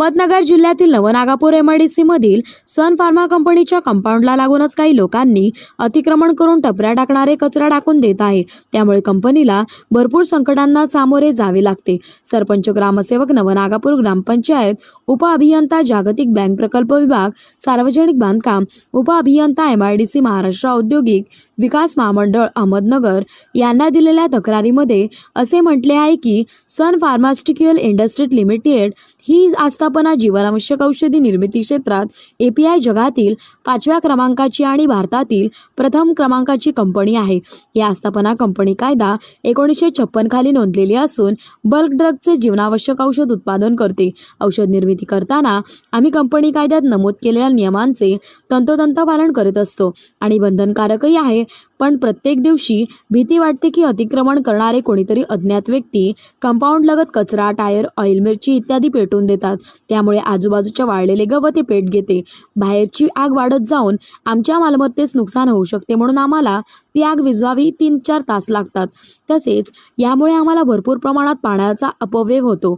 अहमदनगर जिल्ह्यातील नवनागापूर एमआयडीसी मधील सन फार्मा कंपनीच्या कंपाऊंडला लागूनच काही लोकांनी अतिक्रमण करून टपऱ्या टाकणारे कचरा टाकून देत आहे। त्यामुळे कंपनीला भरपूर संकटांना सामोरे जावे लागते। सरपंच, ग्रामसेवक, नवनागापूर ग्रामपंचायत, उपअभियंता, जागतिक बँक प्रकल्प विभाग, सार्वजनिक बांधकाम उपअभियंता, एमआयडीसी, महाराष्ट्र औद्योगिक विकास महामंडळ अहमदनगर यांना दिलेल्या तक्रारीमध्ये असे म्हटले आहे की सन फार्मास्युटिकल इंडस्ट्रीज लिमिटेड ही आस्थापना जीवनावश्यक औषधी निर्मिती क्षेत्रात एपीआय जगातील 5व्या क्रमांकाची आणि भारतातील प्रथम क्रमांकाची कंपनी आहे। ही आस्थापना कंपनी कायदा 1956 खाली नोंदलेली असून बल्क ड्रगचे जीवनावश्यक औषध उत्पादन करते। औषध निर्मिती करताना आम्ही कंपनी कायद्यात नमूद केलेल्या नियमांचे तंतोतंत पालन करीत असतो आणि बंधनकारकही आहे। पण प्रत्येक दिवशी भीती वाटते की अतिक्रमण करणारे कोणीतरी अज्ञात व्यक्ती कंपाऊंड लगत कचरा, टायर, ऑइल, मिरची इत्यादी पेटून देतात। त्यामुळे आजूबाजूच्या वाळलेले गवत पेट घेते। बाहेरची आग वाढत जाऊन आमच्या मालमत्तेस नुकसान होऊ शकते, म्हणून आम्हाला ती आग विझवावी 3-4 तास लागतात। तसेच यामुळे आम्हाला भरपूर प्रमाणात पाण्याचा अपव्यय होतो।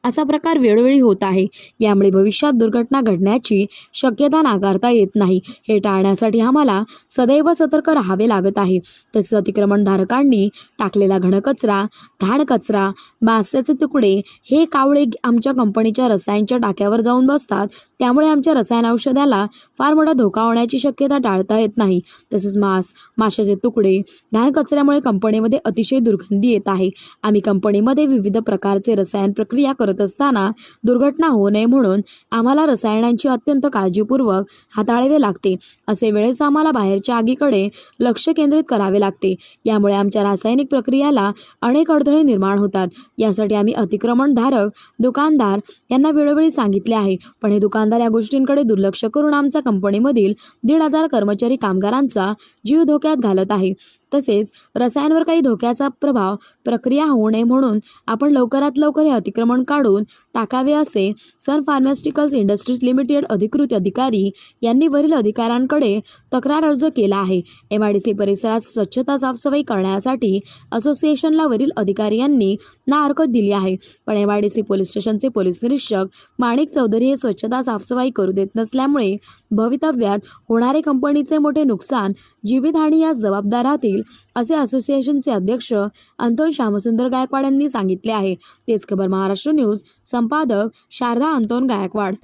असा प्रकार वेळोवेळी होत आहे। यामुळे भविष्यात दुर्घटना घडण्याची शक्यता नाकारता येत नाही। हे टाळण्यासाठी आम्हाला सदैव सतर्क राहावे लागत आहे। तसेच अतिक्रमणधारकांनी टाकलेला घनकचरा, घाणकचरा, मांसाचे तुकडे हे कावळे आमच्या कंपनीच्या रसायनच्या टाक्यावर जाऊन बसतात। त्यामुळे आमच्या रसायन औषधाला फार मोठा धोका होण्याची शक्यता टाळता येत नाही। तसेच माशाचे तुकडे, घाणकचऱ्यामुळे कंपनीमध्ये अतिशय दुर्गंधी येत आहे। आम्ही कंपनीमध्ये विविध प्रकारचे रसायन प्रक्रिया करत असताना दुर्घटना होऊ नये म्हणून आम्हाला रसायनांची अत्यंत काळजीपूर्वक हाताळावे लागते। असे वेळेस आम्हाला बाहेरच्या आगीकडे लक्ष केंद्रित करावे लागते। यामुळे आमच्या रासायनिक प्रक्रियेला अनेक अडथळे निर्माण होतात। यासाठी आम्ही अतिक्रमणधारक दुकानदार यांना वेळोवेळी सांगितले आहे, पण हे दुकानदार या गोष्टींकडे दुर्लक्ष करून आमच्या कंपनीमधील 1,500 कर्मचारी कामगारांचा जीव धोक्यात घालत आहे। तसेच रसायनावर काही धोक्याचा प्रभाव प्रक्रिया होऊ नये म्हणून आपण लवकरात लवकर हे अतिक्रमण काढून टाकावे, असे सन फार्मास्युटिकल्स इंडस्ट्रीज लिमिटेड अधिकृत अधिकारी यांनी वरील अधिकाऱ्यांकडे तक्रार अर्ज केला आहे। एमआयडीसी परिसरात स्वच्छता साफसफाई करण्यासाठी असोसिएशनला वरील अधिकारी यांनी ना हरकत दिली आहे, पण एमआयडीसी पोलीस स्टेशनचे पोलीस निरीक्षक माणिक चौधरी हे स्वच्छता साफसफाई करू देत नसल्यामुळे भवितव्यात होणारे कंपनीचे मोठे नुकसान, जीवितहानी यास जबाबदार राहतील, असे असोसिएशनचे अध्यक्ष अंतोन श्यामसुंदर गायकवाड यांनी सांगितले आहे। तेच खबर महाराष्ट्र न्यूज, संपादक शारदा अंतोन गायकवाड।